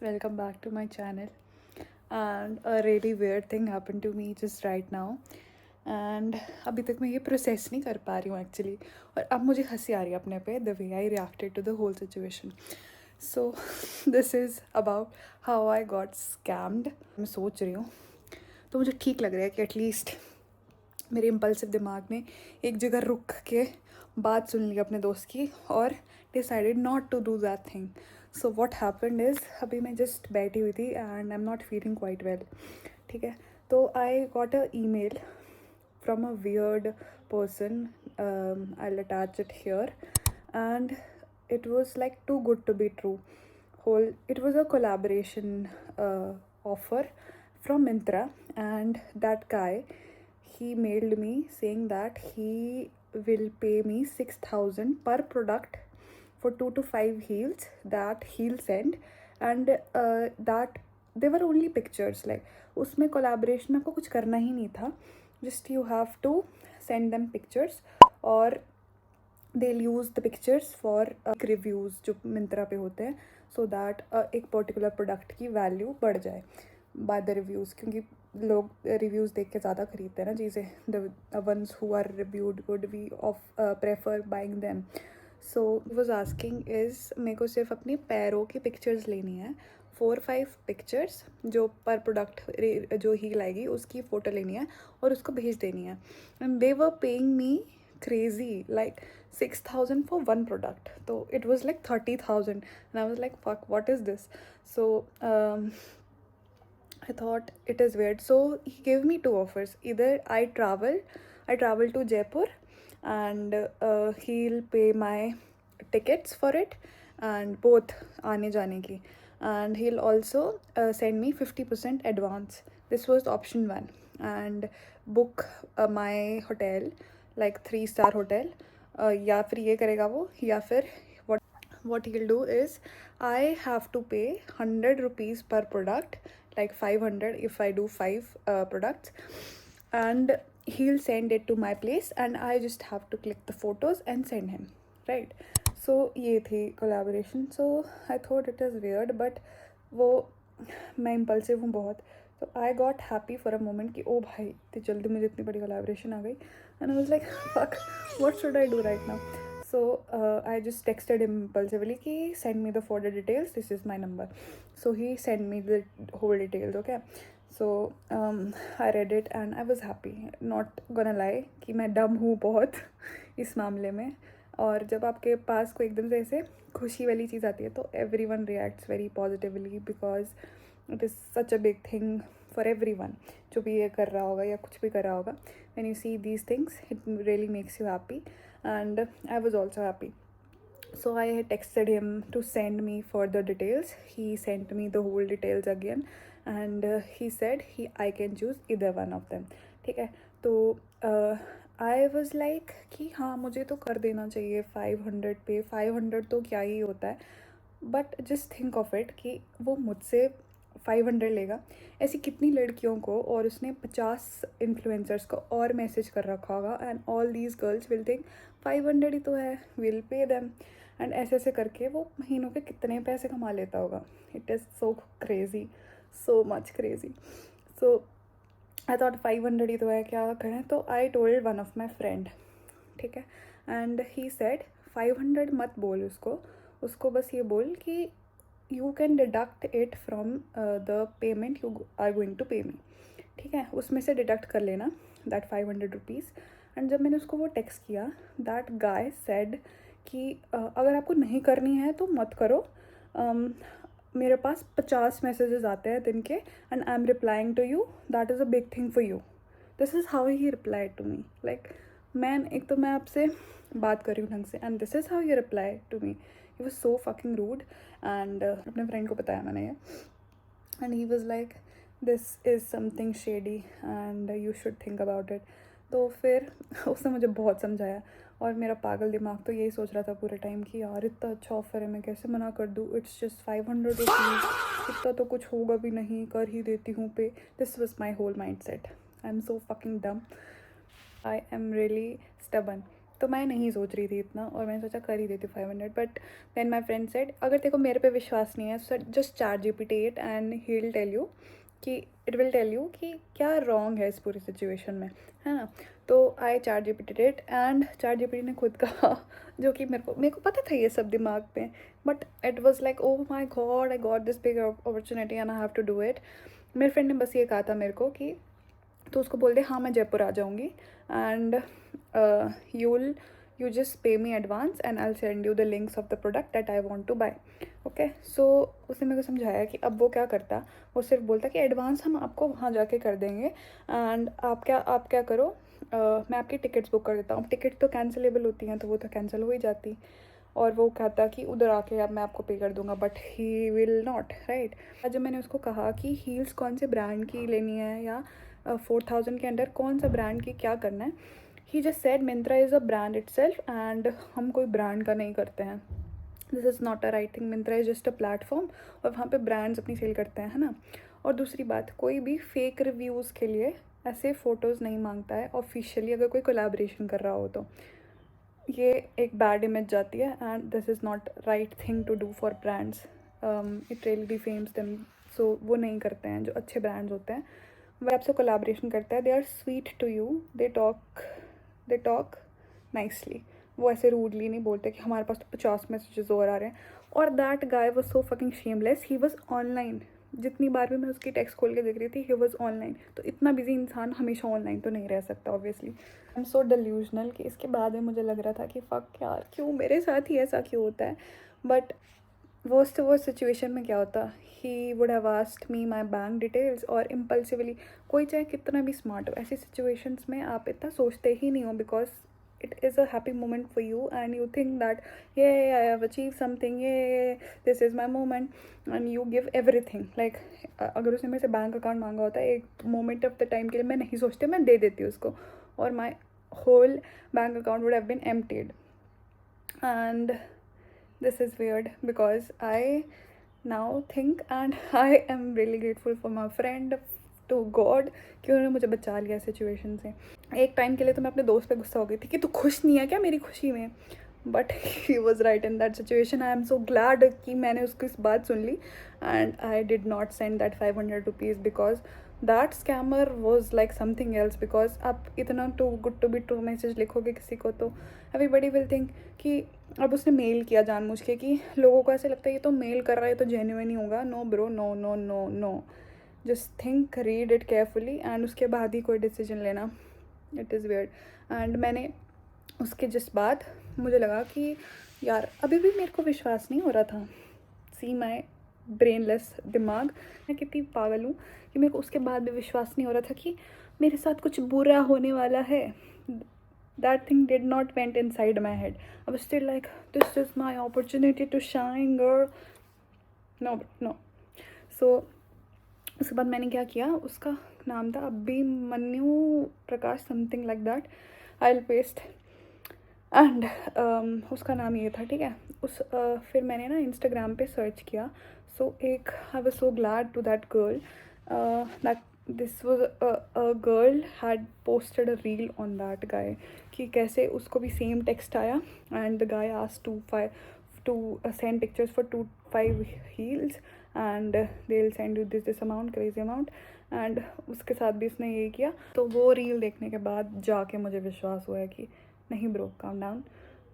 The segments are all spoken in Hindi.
welcome back to my channel. And a really weird thing happened to me just right now. And अभी तक मैं ये प्रोसेस नहीं कर पा रही हूँ एक्चुअली, और अब मुझे हंसी आ रही है अपने पे, the way I reacted to the whole situation. So this is about how I got scammed. मैं सोच रही हूँ तो मुझे ठीक लग रहा है कि एटलीस्ट मेरे इम्पल्सिव दिमाग ने एक जगह रुक के बात सुन ली अपने दोस्त की और decided not to do that thing. So what happened is, अभी मैं जस्ट बैठी हुई थी and I am not feeling quite well. ठीक है, तो I got a email from a weird person. I'll attach it here, and it was like too good to be true. It was a collaboration offer from Myntra, and that guy, he mailed me saying that he will pay me 6,000 per product for 2 to 5 heels that he'll send, and that they were only pictures. Like उसमें collaboration में आपको कुछ करना ही नहीं था, just you have to send them pictures, or they'll use the pictures for reviews जो मिंत्रा पे होते हैं, so that एक पर्टिकुलर प्रोडक्ट की वैल्यू बढ़ जाए by the reviews, क्योंकि लोग रिव्यूज़ देख के ज़्यादा खरीदते हैं ना चीज़ें. the ones who are reviewed would we prefer buying them. So was asking is, मेरे को सिर्फ अपने पैरों की पिक्चर्स लेनी है, 4-5 पिक्चर्स जो पर प्रोडक्ट जो ही लाएगी उसकी फ़ोटो लेनी है और उसको भेज देनी है. And they were paying me crazy like 6,000 for one product. तो it was like 30,000 and I was like fuck, what is this. So I thought it is weird. So he gave me 2 offers. Either I travel to Jaipur, and he'll pay my tickets for it, and both आने जाने की, and he'll also send me 50% advance. This was option 1, and book my hotel, like 3-star hotel. या फिर ये करेगा वो, या फिर what he'll do is I have to pay 100 rupees per product, like 500 if I do 5 products, and he'll send it to my place and I just have to click the photos and send him, right? So ये थी collaboration. So I thought it is weird, but वो मैं impulsive हूँ बहुत, तो I got happy for a moment कि ओ भाई इतनी जल्दी मुझे इतनी बड़ी collaboration आ गई. And I was like fuck, what should I do right now? So I just texted him impulsively कि send me the further details, this is my number. So he sent me the whole details, okay? So I read it and I was happy, not gonna lie कि मैं dumb हूँ बहुत इस मामले में. और जब आपके पास कोई एकदम से ऐसे खुशी वाली चीज़ आती है तो everyone reacts very positively because it is such a big thing for everyone. जो भी ये कर रहा होगा या कुछ भी कर रहा होगा, when you see these things it really makes you happy, and I was also happy. So I had texted him to send me further details. He sent me the whole details again, and he said I can choose either one of them. ठीक है, तो I was like कि हाँ मुझे तो कर देना चाहिए 500 पे. 500 तो क्या ही होता है, but just think of it कि वो मुझसे 500 लेगा. ऐसी कितनी लड़कियों को, और उसने 50 इन्फ्लुएंसर्स को और मैसेज कर रखा होगा, and all these girls will think 500 ही तो है, विल पे देम. एंड ऐसे ऐसे करके वो महीनों के कितने पैसे कमा लेता होगा. It is so crazy, so much crazy. So I thought 500 ही तो है, क्या करें. तो I told one of my friend, ठीक है, एंड ही सेड 500 मत बोल उसको बस ये बोल कि you can deduct it from the payment you are going to pay me. ठीक है, उसमें से डिडक्ट कर लेना दैट 500 रुपीज़. एंड जब मैंने उसको वो टेक्स्ट किया, दैट गाय सेड कि अगर आपको नहीं करनी है तो मत करो. मेरे पास 50 मैसेजेस आते हैं दिन के, and I am replying to you, that is a big thing for you. This is how he reply to me. Like man, एक तो मैं आपसे बात कर रही हूँ ढंग से, and this is how you reply to me. He was so fucking rude. And अपने फ्रेंड को बताया मैंने ये, and he was like this is something shady and you should think about it. तो फिर उसने मुझे बहुत समझाया, और मेरा पागल दिमाग तो यही सोच रहा था पूरे टाइम कि यार इतना अच्छा ऑफर है, मैं कैसे मना कर दूँ. इट्स जस्ट 500 रुपीज़, इतना तो कुछ होगा भी नहीं, कर ही देती हूँ पे. This was my whole mindset. I am so fucking dumb. I am really stubborn. तो मैं नहीं सोच रही थी इतना, और मैंने सोचा कर ही देती 500. But then my friend said अगर तेरे को मेरे पे विश्वास नहीं है so just ChatGPT it and he will tell you कि इट विल टेल यू कि क्या रॉन्ग है इस पूरी सिचुएशन में, है ना. तो आई chat GPT it and chat GPT ने खुद कहा जो कि मेरे को पता था ये सब दिमाग पे, but it was like oh my god I got this big opportunity and I have to do it. मेरे फ्रेंड ने बस ये कहा था मेरे को कि तो उसको बोल दे हाँ मैं जयपुर आ जाऊँगी and you just pay me advance and I send you the links of the product that I want to buy. Okay, so उसने मेरे को समझाया कि अब वो क्या करता, वो सिर्फ बोलता कि एडवांस हम आपको वहाँ जाके कर देंगे एंड आप क्या करो, मैं आपकी टिकट्स बुक कर देता हूँ. टिकट तो कैंसिलेबल होती हैं तो वो तो कैंसिल हो ही जाती, और वो कहता कि उधर आके अब मैं आपको पे कर दूंगा, but he will not, right. जब मैंने उसको कहा कि हील्स कौन से ब्रांड की लेनी है या 4000 के अंडर कौन सा ब्रांड की क्या करना है, he just said Myntra is a brand itself and हम कोई ब्रांड का नहीं करते हैं. This is not a right thing. Myntra is just a platform और वहाँ पे ब्रांड्स अपनी सेल करते हैं, है ना. और दूसरी बात, कोई भी फेक रिव्यूज़ के लिए ऐसे फ़ोटोज़ नहीं मांगता है ऑफिशियली, अगर कोई कोलैबोरेशन कर रहा हो तो ये एक बैड इमेज जाती है and this is not right thing to do for brands. It really defames them. So वो नहीं करते हैं जो अच्छे ब्रांड्स होते हैं. वह आपसे कोलैबोरेशन करता है, they are sweet to you, they talk nicely. वो ऐसे रूडली नहीं बोलते कि हमारे पास तो 50 मैसेजेस और आ रहे हैं. और that guy was so fucking shameless, he was online. जितनी बार भी मैं उसकी टेक्स्ट खोल के देख रही थी ही वॉज ऑनलाइन. तो इतना बिजी इंसान हमेशा ऑनलाइन तो नहीं रह सकता obviously. I am so delusional कि इसके बाद में मुझे लग रहा था कि फक यार क्यों मेरे साथ ही ऐसा क्यों होता है. बट वर्स्ट वो सिचुएशन में क्या होता, he would have asked me my bank details, और इम्पल्सिवली कोई चाहे कितना भी स्मार्ट हो ऐसी सिचुएशंस में आप इतना सोचते ही नहीं हो, because it is a happy moment for you and you think that yeah I have achieved something, yeah this is my moment, and you give everything like अगर उसने मेरे से बैंक अकाउंट मांगा होता है एक मोमेंट ऑफ द टाइम के लिए, मैं नहीं सोचती, मैं दे देती उसको, और my whole bank account would have been emptied. And this is weird because I now think and I am really grateful for my friend, to God कि उन्होंने मुझे बचा लिया सिचुएशन से. एक टाइम के लिए तो मैं अपने दोस्त पे गुस्सा हो गई थी कि तू खुश नहीं है क्या मेरी खुशी में, but he was right in that situation. I am so glad कि मैंने उसकी इस बात सुन ली and I did not send that 500 rupees because that scammer was like something else. Because आप इतना too good to be true message लिखोगे किसी को तो एवरीबडी विल थिंक कि अब उसने मेल किया जानबूझ के, कि लोगों को ऐसे लगता है ये तो मेल कर रहा है, ये तो जेन्युइन ही होगा. No bro, no no no no, just think, read it carefully and उसके बाद ही कोई डिसीजन लेना. It is weird. एंड मैंने उसके जिस बाद मुझे लगा कि यार अभी भी मेरे को विश्वास नहीं हो रहा था. सी माई ब्रेनलेस दिमाग, मैं कितनी पागल हूँ कि मेरे को उसके बाद भी विश्वास नहीं हो रहा था कि मेरे साथ कुछ बुरा होने वाला है. That thing did not went inside my head. I was still like, this is my opportunity to shine, girl. No, but no. So उसके बाद मैंने क्या किया, उसका नाम था Abhimanyu Prakash, something like that. I will paste. And उसका नाम ये था, ठीक है. फिर मैंने ना इंस्टाग्राम पे सर्च किया. सो एक I was so glad to that girl that this was a girl had posted a reel on that guy, कि कैसे उसको भी सेम टेक्स्ट आया and the guy asked to send pictures for 5 heels and they'll send you this amount, crazy amount. And उसके साथ भी उसने यही किया. तो वो रील देखने के बाद जाके मुझे विश्वास हुआ है कि नहीं bro, calm down,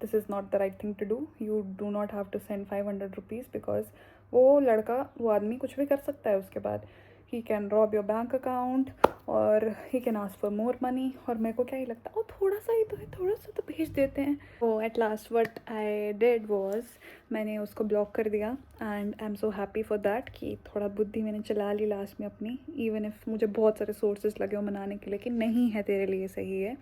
this is not the right thing to do. You do not have to send 500 rupees because वो लड़का, वो आदमी कुछ भी कर सकता है उसके बाद. He can rob your bank account और he can ask for more money. और मेरे को क्या ही लगता है, ओ थोड़ा सा ही तो है, थोड़ा सा तो भेज देते हैं. तो at last what I did was, मैंने उसको ब्लॉक कर दिया and I am so happy for that कि थोड़ा बुद्धि मैंने चला ली लास्ट में अपनी, इवन इफ मुझे बहुत सारे सोर्सेज लगे हो मनाने के लिए कि नहीं है तेरे लिए सही है.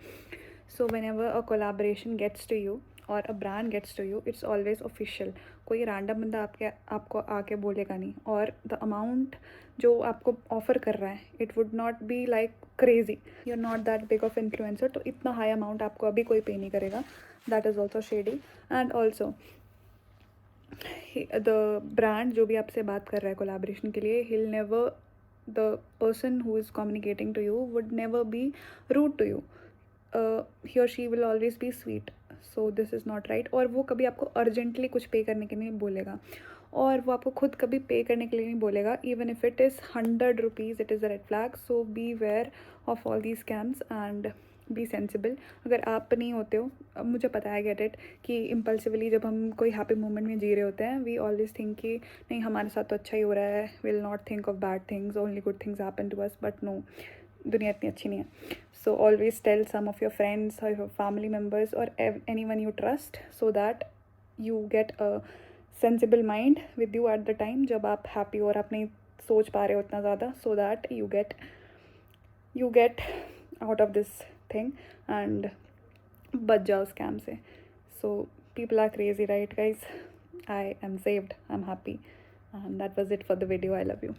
So whenever a collaboration gets to you और a brand gets to you, it's always official. कोई रैंडम बंदा आपको आके बोलेगा नहीं. और द अमाउंट जो आपको ऑफ़र कर रहा है, it would not be like crazy. You are not that big of influencer, तो इतना हाई अमाउंट आपको अभी कोई पे नहीं करेगा. That is also shady. And also the brand जो भी आपसे बात कर रहा है कोलैबोरेशन के लिए, he'll never, the person who is communicating to you would never be rude to you. He or she will always be sweet. So this is not right. और वो कभी आपको अर्जेंटली कुछ पे करने के नहीं बोलेगा, और वो आपको खुद कभी पे करने के लिए नहीं बोलेगा। Even if it is 100 rupees, it is a red flag. So beware of all these scams and be sensible. अगर आप नहीं होते हो, अब मुझे पता है, गेट इट, कि इम्पल्सिवली जब हम कोई हैप्पी मोमेंट में जी रहे होते हैं, वी ऑलवेज थिंक कि नहीं हमारे साथ तो अच्छा ही हो रहा है, will not think of bad things, only good things happen to us. But no, दुनिया इतनी अच्छी नहीं है। So always tell some of your friends और योर फैमिली मेम्बर्स और anyone you trust, so that you get a sensible mind with you at the time जब आप हैप्पी हो और आप नहीं सोच पा रहे हो उतना ज़्यादा, so that you get out of this thing and बच जाओ स्कैम से। So people are crazy, right guys? I am saved, I am happy, and that was it for the video. I love you.